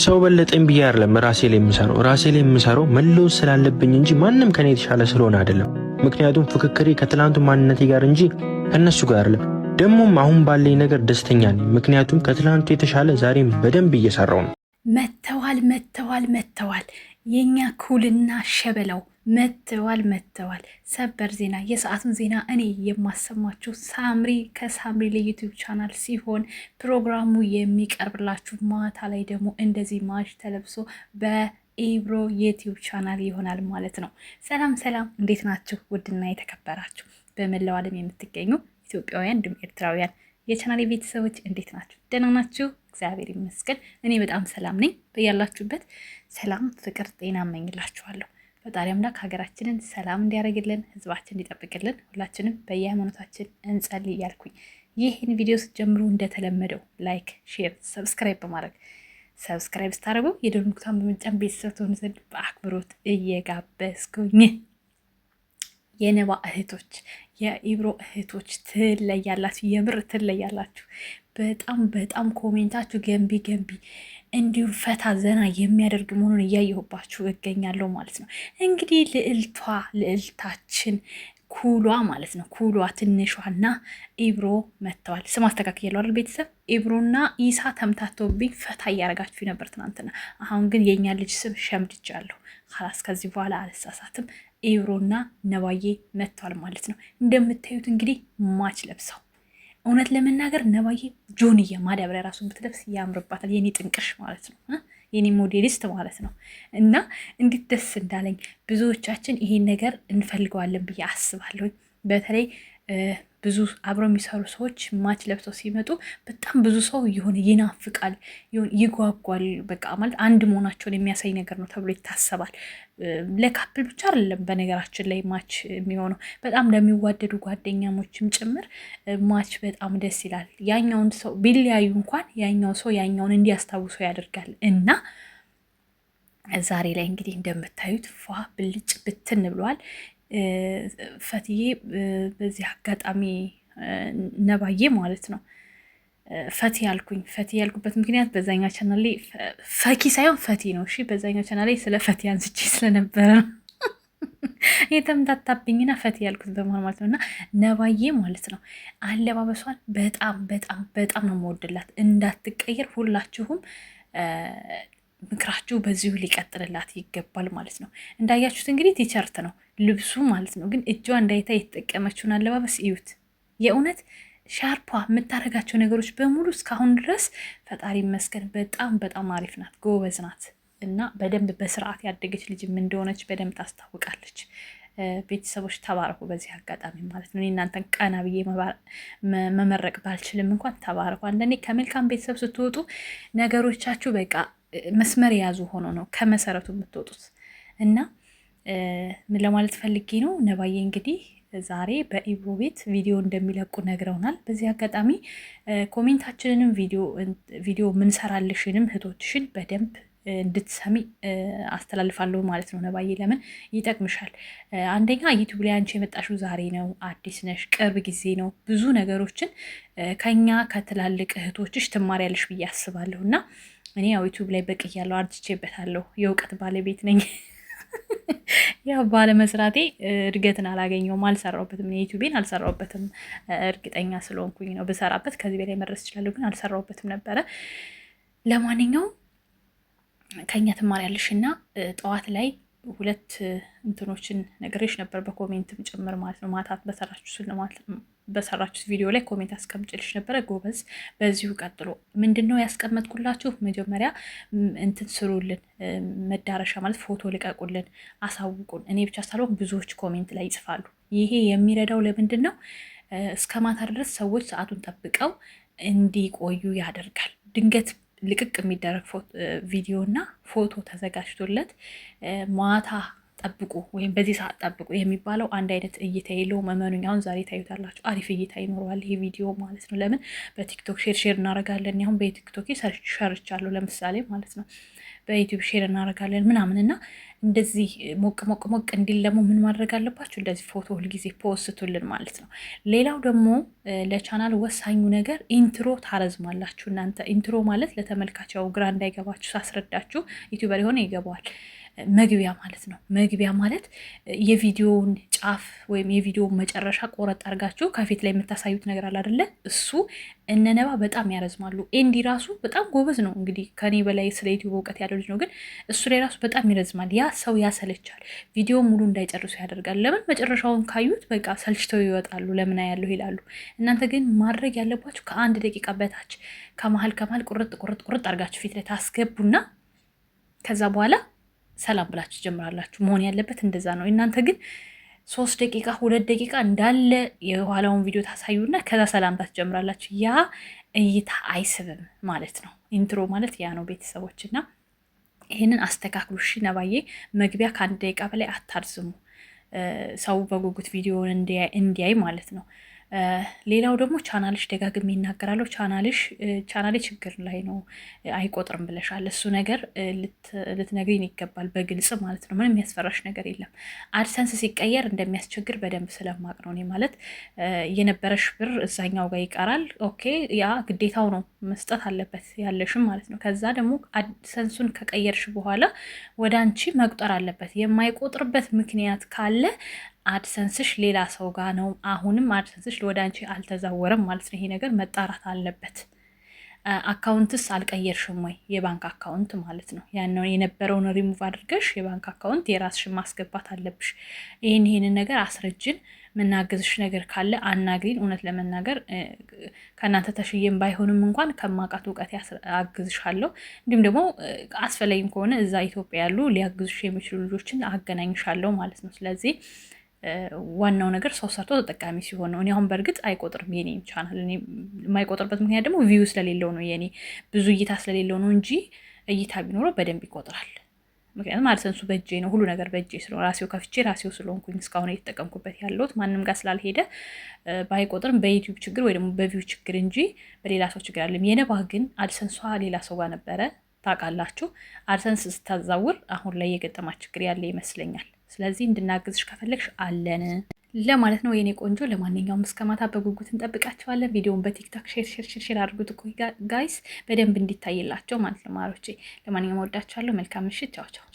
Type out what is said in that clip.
ሰው በለጠኝ ብዬ አይደለም ራሴ ላይ የምሰራው መለወጥ ስላለብኝ እንጂ ማንም ከኔ የተሻለ ስለሆነ አይደለም። ምክንያቱም ፍክክሬ ከትላንቱ ማንነቴ ጋር እንጂ ከነሱ ጋር አይደለም። ደግሞም አሁን ባለኝ ነገር ደስተኛ ነኝ። ምክንያቱም ከትላንቱ የተሻለ ዛሬም በደንብ እየሰራው ነው። መተዋል የኛ ኩልና ሸበላው መተዋል። ሰበር ዜና፣ የሰዓቱን ዜና እኔ የማሰማችሁ ሳምሪ ከሳምሪ ለዩቲዩብ ቻናል ሲሆን ፕሮግራሙ የሚቀርብላችሁ ማታ ላይ ደግሞ እንደዚህ ማሽ ተለብሶ በኢብሮ ዩቲዩብ ቻናል ይሆናል ማለት ነው። ሰላም፣ እንዴት ናችሁ? ውድና የተከበራችሁ በመላው ዓለም የምትገኙ ኢትዮጵያውያን እንዲሁም ኤርትራውያን የቻናሌ ቤተሰቦች እንዴት ናችሁ? ደህና ናችሁ? እግዚአብሔር ይመስገን እኔ በጣም ሰላም ነኝ። በያላችሁበት ሰላም፣ ፍቅር፣ ጤና እመኝላችኋለሁ። ፈጣሪ አምላክ ሀገራችንን ሰላም እንዲያደርግልን፣ ህዝባችን እንዲጠብቅልን ሁላችንም በየሃይማኖታችን እንጸልይ እያልኩኝ ይህን ቪዲዮ ስትጀምሩ እንደተለመደው ላይክ፣ ሼር፣ ሰብስክራይብ በማድረግ ሰብስክራይብ ስታደርጉ የደወል ምልክቱን በመጫን ቤተሰብ ትሆኑ ዘንድ በአክብሮት እየጋበዝኩኝ የነባ እህቶች የኢብሮ እህቶች ትለያላችሁ፣ የምር ትለያላችሁ። በጣም ኮሜንታችሁ ገንቢ እንዲሁም ፈታ ዘና የሚያደርግ መሆኑን እያየሁባችሁ እገኛለሁ ማለት ነው። እንግዲህ ልዕልታችን ኩሏ ማለት ነው ኩሏ ትንሿና ኢብሮ መጥተዋል። ስም አስተካክያለሁ አይደል ቤተሰብ? ኢብሮና ኢሳ ተምታቶብኝ ፈታ እያደረጋችሁ ነበር ትናንትና። አሁን ግን የእኛ ልጅ ስም ሸምድጃለሁ። ላስ ከዚህ በኋላ አልሳሳትም። ኢብሮና ነባዬ መጥተዋል ማለት ነው። እንደምታዩት እንግዲህ ማች ለብሰው እውነት ለመናገር ነባዬ ጆንዬ ማዳበሪያ ራሱ ብትለብስ ያምርባታል። የኔ ጥንቅሽ ማለት ነው፣ የኔ ሞዴሊስት ማለት ነው። እና እንዴት ደስ እንዳለኝ ብዙዎቻችን ይሄን ነገር እንፈልገዋለን ብዬ አስባለሁ። በተለይ ብዙ አብረው የሚሰሩ ሰዎች ማች ለብሰው ሲመጡ በጣም ብዙ ሰው የሆነ ይናፍቃል፣ ይጓጓል። በቃ ማለት አንድ መሆናቸውን የሚያሳይ ነገር ነው ተብሎ ይታሰባል። ለካፕል ብቻ አይደለም በነገራችን ላይ ማች የሚሆነው በጣም ለሚዋደዱ ጓደኛሞችም ጭምር ማች በጣም ደስ ይላል። ያኛውን ሰው ቢለያዩ እንኳን ያኛው ሰው ያኛውን እንዲያስታውሰው ያደርጋል። እና ዛሬ ላይ እንግዲህ እንደምታዩት ፏ ብልጭ ብትን ብለዋል። ፈትዬ በዚህ አጋጣሚ ነባዬ ማለት ነው ፈቲ ያልኩበት ምክንያት በዛኛው ቻናል ላይ ፈኪ ሳይሆን ፈቲ ነው። እሺ በዛኛው ቻናል ላይ ስለ ፈቲ አንስቼ ስለነበረ ነው የተምታታብኝና ፈቲ ያልኩት በመሆን ማለት ነው። እና ነባዬ ማለት ነው አለባበሷን በጣም ነው የምወድላት። እንዳትቀየር ሁላችሁም ምክራችሁ በዚሁ ሊቀጥልላት ይገባል ማለት ነው። እንዳያችሁት እንግዲህ ቲሸርት ነው ልብሱ ማለት ነው። ግን እጇ እንዳይታ የተጠቀመችውን አለባበስ እዩት። የእውነት ሻርፓ የምታደርጋቸው ነገሮች በሙሉ እስካሁን ድረስ ፈጣሪ ይመስገን በጣም አሪፍ ናት፣ ጎበዝ ናት። እና በደንብ በስርዓት ያደገች ልጅም እንደሆነች በደንብ ታስታውቃለች። ቤተሰቦች ተባረኩ በዚህ አጋጣሚ ማለት ነው። እናንተን ቀና ብዬ መመረቅ ባልችልም እንኳን ተባረኩ። አንዳንዴ ከመልካም ቤተሰብ ስትወጡ ነገሮቻችሁ በቃ መስመር የያዙ ሆኖ ነው ከመሰረቱ የምትወጡት። እና ምን ለማለት ፈልጌ ነው፣ ነባዬ እንግዲህ ዛሬ በኢብሮ ቤት ቪዲዮ እንደሚለቁ ነግረውናል። በዚህ አጋጣሚ ኮሜንታችንንም ቪዲዮ ምንሰራልሽንም እህቶችሽን በደንብ እንድትሰሚ አስተላልፋለሁ ማለት ነው። ነባዬ ለምን ይጠቅምሻል። አንደኛ ዩቱብ ላይ አንቺ የመጣሽው ዛሬ ነው፣ አዲስ ነሽ፣ ቅርብ ጊዜ ነው። ብዙ ነገሮችን ከኛ ከትላልቅ እህቶችሽ ትማሪያለሽ ብዬ አስባለሁ። እና እኔ ያው ዩቱብ ላይ በቅያለሁ፣ አርጅቼበታለሁ፣ የእውቀት ባለቤት ነኝ። ያው ባለመስራቴ እድገትን አላገኘውም፣ አልሰራሁበትም። ዩቱቤን አልሰራሁበትም፣ እርግጠኛ ስለሆንኩኝ ነው። ብሰራበት ከዚህ በላይ መድረስ እችላለሁ፣ ግን አልሰራሁበትም ነበረ። ለማንኛውም ከኛ ትማሪያለሽ እና ጠዋት ላይ ሁለት እንትኖችን ነገርሽ ነበር በኮሜንትም ጭምር ማለት ነው። ማታት በሰራችሁት ቪዲዮ ላይ ኮሜንት አስቀምጭልሽ ነበረ። ጎበዝ፣ በዚሁ ቀጥሎ። ምንድን ነው ያስቀመጥኩላችሁ? መጀመሪያ እንትን ስሩልን፣ መዳረሻ ማለት ፎቶ ልቀቁልን፣ አሳውቁን። እኔ ብቻ ሳልሆን ብዙዎች ኮሜንት ላይ ይጽፋሉ። ይሄ የሚረዳው ለምንድን ነው? እስከ ማታ ድረስ ሰዎች ሰዓቱን ጠብቀው እንዲቆዩ ያደርጋል። ድንገት ልቅቅ የሚደረግ ቪዲዮ እና ፎቶ ተዘጋጅቶለት ማታ ጠብቁ ወይም በዚህ ሰዓት ጠብቁ የሚባለው አንድ አይነት እይታ የለውም። እመኑኝ፣ አሁን ዛሬ ታዩታላችሁ። አሪፍ እይታ ይኖረዋል ይሄ ቪዲዮ ማለት ነው። ለምን በቲክቶክ ሼር እናደርጋለን። አሁን በቲክቶክ ሰርቻለሁ ለምሳሌ ማለት ነው። በዩቲዩብ ሼር እናደርጋለን ምናምን እና እንደዚህ ሞቅ እንዲል ደግሞ ምን ማድረግ አለባችሁ? እንደዚህ ፎቶ ሁልጊዜ ፖስቱልን ማለት ነው። ሌላው ደግሞ ለቻናል ወሳኙ ነገር ኢንትሮ ታረዝማላችሁ እናንተ። ኢንትሮ ማለት ለተመልካቸው ግራ እንዳይገባችሁ ሳስረዳችሁ፣ ዩቲዩበር የሆነ ይገባዋል። መግቢያ ማለት ነው። መግቢያ ማለት የቪዲዮውን ጫፍ ወይም የቪዲዮውን መጨረሻ ቆረጥ አድርጋችሁ ከፊት ላይ የምታሳዩት ነገር አለ አይደለ? እሱ እነነባ በጣም ያረዝማሉ። ኤንዲ ራሱ በጣም ጎበዝ ነው። እንግዲህ ከኔ በላይ ስለ ዩቲዩብ እውቀት ያለው ልጅ ነው፣ ግን እሱ ላይ ራሱ በጣም ይረዝማል። ያ ሰው ያሰለቻል። ቪዲዮ ሙሉ እንዳይጨርሱ ያደርጋል። ለምን? መጨረሻውን ካዩት በቃ ሰልችተው ይወጣሉ። ለምን ያለሁ ይላሉ። እናንተ ግን ማድረግ ያለባችሁ ከ1 ደቂቃ በታች ከመሀል ቁርጥ አድርጋችሁ ፊት ላይ ታስገቡና ከዛ በኋላ ሰላም ብላችሁ ጀምራላችሁ። መሆን ያለበት እንደዛ ነው። እናንተ ግን 3 ደቂቃ 2 ደቂቃ እንዳለ የኋላውን ቪዲዮ ታሳዩና ከዛ ሰላምታ ትጀምራላችሁ። ያ እይታ አይስብም ማለት ነው። ኢንትሮ ማለት ያ ነው ቤተሰቦች። እና ይህንን አስተካክሉ እሺ። ነባዬ መግቢያ ከ1 ደቂቃ በላይ አታርዝሙ፣ ሰው በጉጉት ቪዲዮውን እንዲያይ ማለት ነው። ሌላው ደግሞ ቻናልሽ ደጋግሜ ይናገራለሁ። ቻናሌ ችግር ላይ ነው አይቆጥርም ብለሻል። እሱ ነገር ልትነግሪን ይገባል በግልጽ ማለት ነው። ምንም የሚያስፈራሽ ነገር የለም። አድሰንስ ሲቀየር እንደሚያስቸግር በደንብ ስለማቅ ነው። እኔ ማለት የነበረሽ ብር እዛኛው ጋር ይቀራል። ኦኬ፣ ያ ግዴታው ነው መስጠት አለበት ያለሽም ማለት ነው። ከዛ ደግሞ አድሰንሱን ከቀየርሽ በኋላ ወደ አንቺ መቁጠር አለበት። የማይቆጥርበት ምክንያት ካለ አድሰንስሽ ሌላ ሰው ጋር ነው። አሁንም አድሰንስሽ ወደ አንቺ አልተዛወረም ማለት ነው። ይሄ ነገር መጣራት አለበት። አካውንትስ አልቀየርሽም ወይ? የባንክ አካውንት ማለት ነው። ያን የነበረውን ሪሙቭ አድርገሽ የባንክ አካውንት የራስሽን ማስገባት አለብሽ። ይህንን ነገር አስረጅን። መናገዝሽ ነገር ካለ አናግሪን። እውነት ለመናገር ከእናንተ ተሽዬም ባይሆንም እንኳን ከማውቃት እውቀት አግዝሻለሁ። እንዲሁም ደግሞ አስፈላጊም ከሆነ እዛ ኢትዮጵያ ያሉ ሊያግዙሽ የሚችሉ ልጆችን አገናኝሻለሁ ማለት ነው። ስለዚህ ዋናው ነገር ሰው ሰርቶ ተጠቃሚ ሲሆን ነው። እኔ አሁን በእርግጥ አይቆጥርም የኔ ቻናል። እኔ የማይቆጥርበት ምክንያት ደግሞ ቪው ስለሌለው ነው፣ የኔ ብዙ እይታ ስለሌለው ነው እንጂ እይታ ቢኖረው በደንብ ይቆጥራል። ምክንያቱም አድሰንሱ በእጄ ነው፣ ሁሉ ነገር በእጄ ስለሆነ ራሴው ከፍቼ ራሴው ስለሆንኩኝ እስካሁን እየተጠቀምኩበት ያለሁት ማንም ጋር ስላልሄደ ባይቆጥርም በዩቲዩብ ችግር ወይ ደግሞ በቪው ችግር እንጂ በሌላ ሰው ችግር አለም። የነባ ግን አድሰንሷ ሌላ ሰው ጋር ነበረ ታውቃላችሁ። አድሰንስ ስታዛውር አሁን ላይ የገጠማት ችግር ያለ ይመስለኛል። ስለዚህ እንድናግዝሽ ከፈለግሽ አለን ለማለት ነው የኔ ቆንጆ። ለማንኛውም እስከ ማታ በጉጉት እንጠብቃቸዋለን። ቪዲዮውን በቲክቶክ ሼር አድርጉት ጋይስ፣ በደንብ እንዲታይላቸው ማለት ነው ማሮቼ። ለማንኛውም ወዳቸዋለሁ። መልካም ምሽት። ቻው ቻው።